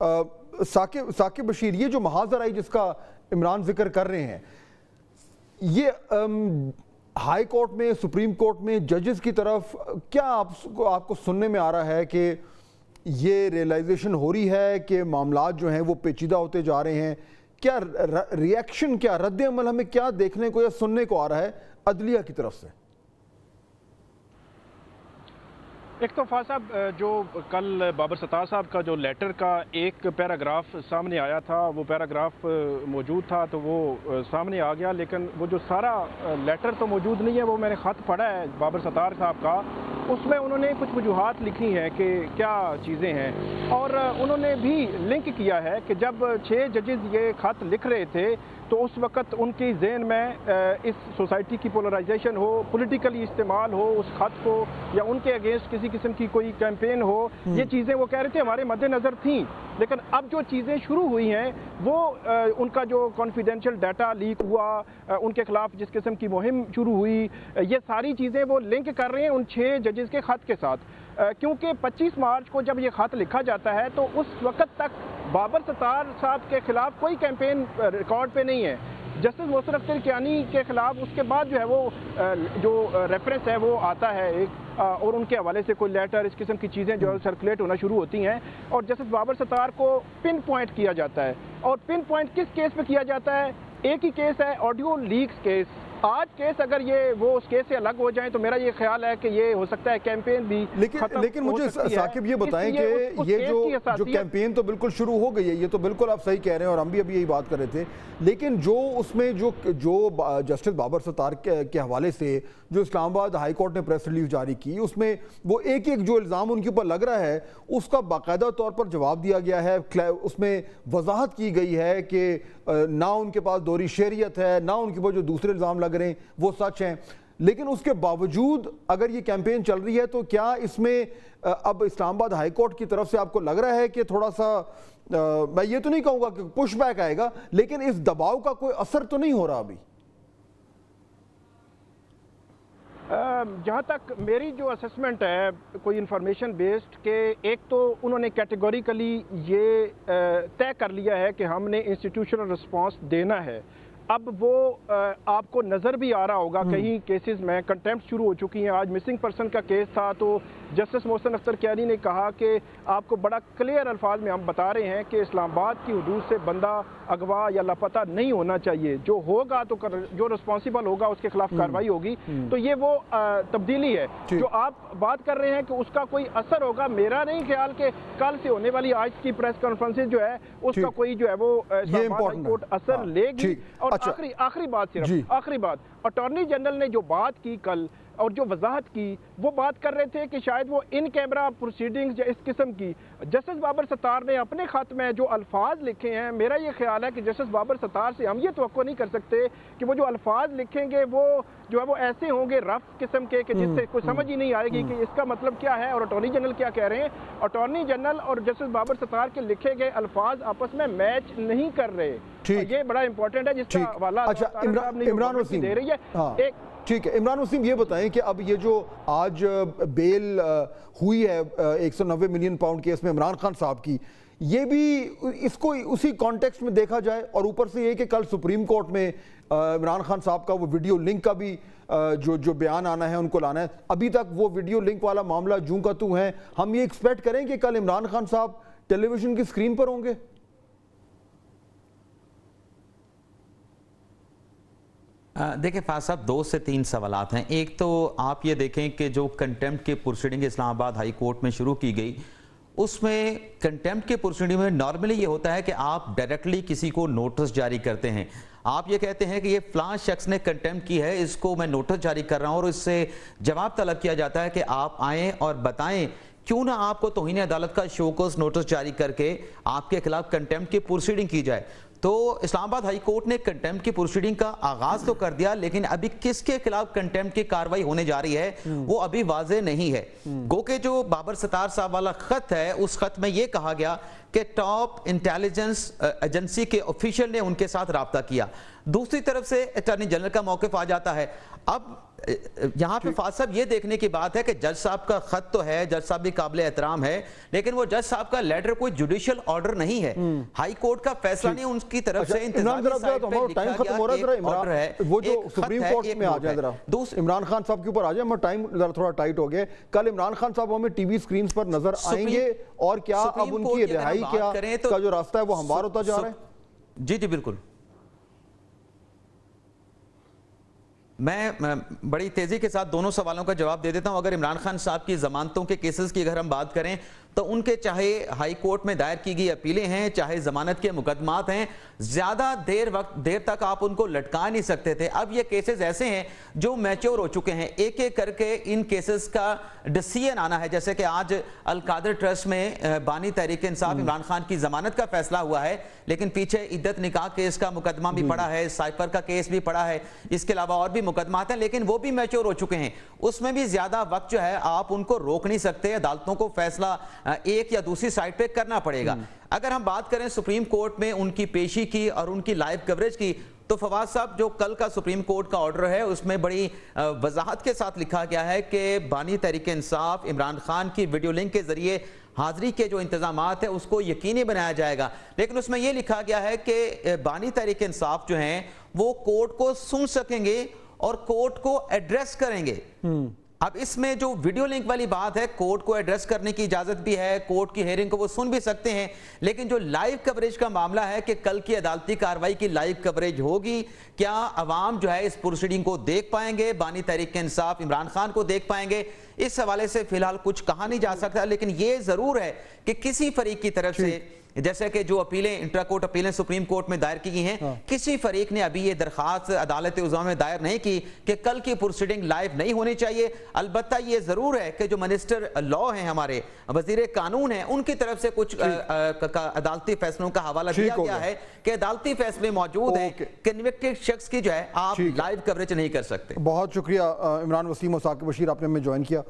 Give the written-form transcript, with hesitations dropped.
ثاقب بشیر، یہ جو محاذ آرائی جس کا عمران ذکر کر رہے ہیں، یہ ہائی کورٹ میں، سپریم کورٹ میں ججز کی طرف کیا آپ کو سننے میں آ رہا ہے کہ یہ ریئلائزیشن ہو رہی ہے کہ معاملات جو ہیں وہ پیچیدہ ہوتے جا رہے ہیں؟ کیا ریئیکشن، کیا رد عمل ہمیں کیا دیکھنے کو یا سننے کو آ رہا ہے عدلیہ کی طرف سے؟ ایک تو فاضل صاحب، جو کل بابر ستار صاحب کا جو لیٹر کا ایک پیراگراف سامنے آیا تھا، وہ پیراگراف موجود تھا تو وہ سامنے آ گیا، لیکن وہ جو سارا لیٹر تو موجود نہیں ہے، وہ میں نے خط پڑھا ہے بابر ستار صاحب کا، اس میں انہوں نے کچھ وجوہات لکھی ہیں کہ کیا چیزیں ہیں، اور انہوں نے بھی لنک کیا ہے کہ جب 6 ججز یہ خط لکھ رہے تھے تو اس وقت ان کی ذہن میں اس سوسائٹی کی پولرائزیشن ہو، پولیٹیکلی استعمال ہو اس خط کو، یا ان کے اگینسٹ کسی قسم کی کوئی کیمپین ہو، یہ چیزیں وہ کہہ رہے تھے ہمارے مد نظر تھیں، لیکن اب جو چیزیں شروع ہوئی ہیں وہ ان کا جو کانفیڈینشیل ڈیٹا لیک ہوا، ان کے خلاف جس قسم کی مہم شروع ہوئی، یہ ساری چیزیں وہ لنک کر رہے ہیں ان 6 ججز کے خط کے ساتھ، کیونکہ 25 مارچ کو جب یہ خط لکھا جاتا ہے تو اس وقت تک بابر ستار صاحب کے خلاف کوئی کیمپین ریکارڈ پہ نہیں ہے۔ جسٹس محسن اختر کیانی کے خلاف اس کے بعد جو ہے وہ جو ریفرنس ہے وہ آتا ہے ایک، اور ان کے حوالے سے کوئی لیٹر، اس قسم کی چیزیں جو سرکولیٹ ہونا شروع ہوتی ہیں، اور جسٹس بابر ستار کو پن پوائنٹ کیا جاتا ہے، اور پن پوائنٹ کس کیس پہ کیا جاتا ہے؟ ایک ہی کیس ہے، آڈیو لیکس کیس۔ آج کیس اگر یہ وہ اس کیس سے الگ ہو جائیں تو میرا یہ خیال ہے کہ یہ ہو سکتا ہے کیمپین بھی لیکن مجھے ثاقب یہ بتائیں کہ یہ جو کیمپین تو بالکل شروع ہو گئی ہے، یہ تو بالکل آپ صحیح کہہ رہے ہیں، اور ہم بھی ابھی یہی بات کر رہے تھے، لیکن جو اس میں جو جسٹس بابر ستار کے حوالے سے جو اسلام آباد ہائی کورٹ نے پریس ریلیز جاری کی، اس میں وہ ایک جو الزام ان کے اوپر لگ رہا ہے اس کا باقاعدہ طور پر جواب دیا گیا ہے، اس میں وضاحت کی گئی ہے کہ نہ ان کے پاس دوہری شہریت ہے، نہ ان کے پاس جو دوسرے الزام لگ رہے ہیں وہ سچ ہیں، لیکن اس کے باوجود اگر یہ کیمپین چل رہی ہے تو کیا اس میں اب اسلام آباد ہائی کورٹ کی طرف سے آپ کو لگ رہا ہے کہ تھوڑا سا، میں یہ تو نہیں کہوں گا کہ پش بیک آئے گا، لیکن اس دباؤ کا کوئی اثر تو نہیں ہو رہا ابھی؟ جہاں تک میری جو اسسمنٹ ہے کوئی انفارمیشن بیسڈ، کہ ایک تو انہوں نے کیٹیگوریکلی یہ طے کر لیا ہے کہ ہم نے انسٹیٹیوشنل رسپانس دینا ہے۔ اب وہ آپ کو نظر بھی آ رہا ہوگا کہیں کیسز میں کنٹیمپٹ شروع ہو چکی ہیں۔ آج مسنگ پرسن کا کیس تھا تو جسٹس محسن اختر کیانی نے کہا کہ آپ کو بڑا کلیئر الفاظ میں ہم بتا رہے ہیں کہ اسلام آباد کی حدود سے بندہ اغوا یا لاپتہ نہیں ہونا چاہیے، جو ہوگا تو جو رسپانسیبل ہوگا اس کے خلاف کارروائی ہوگی۔ تو یہ وہ تبدیلی ہے جو آپ بات کر رہے ہیں کہ اس کا کوئی اثر ہوگا، میرا نہیں خیال کہ کل سے ہونے والی آج کی پریس کانفرنس جو ہے اس کا کوئی جو ہے وہ اسلام آباد ہائی کورٹ اثر لے گی۔ اور آخری بات، صرف آخری بات، اٹارنی جنرل نے جو بات کی کل اور جو وضاحت کی، وہ بات کر رہے تھے کہ شاید وہ ان کیمرہ پروسیڈنگز یا اس قسم کی، جسٹس بابر ستار نے اپنے خط میں جو الفاظ لکھے ہیں، میرا یہ خیال ہے کہ جسٹس بابر ستار سے ہم یہ توقع نہیں کر سکتے کہ وہ جو الفاظ لکھیں گے وہ جو ہے وہ ایسے ہوں گے رف قسم کے کہ جس سے کوئی سمجھ ہی نہیں آئے گی کہ اس کا مطلب کیا ہے اور اٹارنی جنرل کیا کہہ رہے ہیں۔ اٹارنی جنرل اور جسٹس بابر ستار کے لکھے گئے الفاظ آپس میں میچ نہیں کر رہے، یہ بڑا امپورٹنٹ ہے جس کا حوالہ عمران وسیم دے رہی ہے۔ ٹھیک ہے، عمران وسیم یہ بتائیں کہ اب یہ جو آج بیل ہوئی ہے 190 ملین پاؤنڈ کیس میں عمران خان صاحب کی، یہ بھی اس کو اسی کانٹیکسٹ میں دیکھا جائے، اور اوپر سے یہ کہ کل سپریم کورٹ میں عمران خان صاحب کا وہ ویڈیو لنک کا بھی جو بیان آنا ہے ان کو لانا ہے، ابھی تک وہ ویڈیو لنک والا معاملہ جوں کا توں ہے، ہم یہ ایکسپیکٹ کریں کہ کل عمران خان صاحب ٹیلی ویژن کی اسکرین پر ہوں گے؟ دیکھیں فاضل صاحب، 2 سے 3 سوالات ہیں۔ ایک تو آپ یہ دیکھیں کہ جو کنٹیمپٹ کی پروسیڈنگ اسلام آباد ہائی کورٹ میں شروع کی گئی، اس میں کنٹیمپٹ کے پروسیڈنگ میں نارملی یہ ہوتا ہے کہ آپ ڈائریکٹلی کسی کو نوٹس جاری کرتے ہیں، آپ یہ کہتے ہیں کہ یہ فلاں شخص نے کنٹیمپٹ کی ہے، اس کو میں نوٹس جاری کر رہا ہوں، اور اس سے جواب طلب کیا جاتا ہے کہ آپ آئیں اور بتائیں کیوں نہ آپ کو توہین عدالت کا شوکوز نوٹس جاری کر کے آپ کے خلاف کنٹیمپٹ کی پروسیڈنگ کی جائے۔ تو اسلام آباد ہائی کورٹ نے کنٹیمپٹ کی پروسیڈنگ کا آغاز تو کر دیا، لیکن ابھی کس کے خلاف کنٹیمپٹ کی کارروائی ہونے جا رہی ہے وہ ابھی واضح نہیں ہے۔ گو کہ جو بابر ستار صاحب والا خط ہے، اس خط میں یہ کہا گیا کہ ٹاپ انٹیلیجنس ایجنسی کے آفیشل نے ان کے ساتھ رابطہ کیا، دوسری طرف سے اٹارنی جنرل کا موقف آ جاتا ہے۔ اب یہاں پہ فاضل صاحب یہ دیکھنے کی بات ہے کہ جج صاحب کا خط تو ہے, جج صاحب بھی قابل احترام ہے, لیکن وہ جج صاحب کا لیٹر کوئی جوڈیشل آرڈر نہیں ہے, ہائی کورٹ کا فیصلہ نہیں, ان کی طرف سے انتظامی سائٹ پہ لکھا گیا ایک آرڈر ہے, وہ جو سپریم کورٹ میں آ جائے ذرا عمران خان صاحب کے اوپر آ جائے, ٹائم ذرا تھوڑا ٹائٹ ہو گیا. کل عمران خان صاحب ہمیں ٹی وی سکرینز پر نظر آئیں گے, اور کیا اب ان کی رہائی کا جو راستہ ہے وہ ہموار ہوتا جا رہا ہے؟ جی جی بالکل. میں بڑی تیزی کے ساتھ دونوں سوالوں کا جواب دے دیتا ہوں. اگر عمران خان صاحب کی ضمانتوں کے کیسز کی اگر ہم بات کریں تو ان کے چاہے ہائی کورٹ میں دائر کی گئی اپیلیں ہیں, چاہے ضمانت کے مقدمات ہیں, زیادہ دیر تک آپ ان کو لٹکا نہیں سکتے تھے. اب یہ کیسز ایسے ہیں جو میچور ہو چکے ہیں, ایک ایک کر کے ان کیسز کا ڈیسیژن آنا ہے. جیسے کہ آج القادر ٹرسٹ میں بانی تحریک انصاف عمران خان کی ضمانت کا فیصلہ ہوا ہے, لیکن پیچھے عدت نکاح کیس کا مقدمہ بھی پڑا ہے, سائفر کا کیس بھی پڑا ہے, اس کے علاوہ اور بھی مقدمات ہیں, لیکن وہ بھی میچور ہو چکے ہیں. اس میں بھی زیادہ وقت جو ہے آپ ان کو روک نہیں سکتے, عدالتوں کو فیصلہ ایک یا دوسری سائٹ پہ کرنا پڑے گا. اگر ہم بات کریں سپریم کورٹ میں ان کی پیشی کی اور ان کی لائیو کوریج کی, تو فواز صاحب جو کل کا سپریم کورٹ کا آرڈر ہے اس میں بڑی وضاحت کے ساتھ لکھا گیا ہے کہ بانی تحریک انصاف عمران خان کی ویڈیو لنک کے ذریعے حاضری کے جو انتظامات ہیں اس کو یقینی بنایا جائے گا. لیکن اس میں یہ لکھا گیا ہے کہ بانی تحریک انصاف جو ہیں وہ کورٹ کو سن سکیں گے اور کورٹ کو ایڈریس کریں گے. اب اس میں جو ویڈیو لنک والی بات ہے, کورٹ کو ایڈریس کرنے کی اجازت بھی ہے, کورٹ کی ہیئرنگ کو وہ سن بھی سکتے ہیں, لیکن جو لائیو کوریج کا معاملہ ہے کہ کل کی عدالتی کارروائی کی لائیو کوریج ہوگی, کیا عوام جو ہے اس پروسیڈنگ کو دیکھ پائیں گے, بانی تحریک انصاف عمران خان کو دیکھ پائیں گے, اس حوالے سے فی الحال کچھ کہا نہیں جا سکتا. لیکن یہ ضرور ہے کہ کسی فریق کی طرف سے, جیسے کہ جو اپیلیں انٹرا کورٹ اپیلیں سپریم کورٹ میں دائر کی گئی ہیں, کسی فریق نے ابھی یہ درخواست عدالت عظمیٰ میں دائر نہیں کی کہ کل کی پروسیڈنگ لائیو نہیں ہونی چاہیے. البتہ یہ ضرور ہے کہ جو منسٹر لا ہیں, ہمارے وزیر قانون ہیں, ان کی طرف سے کچھ عدالتی فیصلوں کا حوالہ دیا گیا ہے کہ عدالتی فیصلے موجود ہیں, کنوکٹڈ شخص کی جو ہے آپ لائیو کوریج نہیں کر سکتے. بہت شکریہ عمران وسیم اور ثاقب بشیر, آپ نے ہمیں جوائن کیا.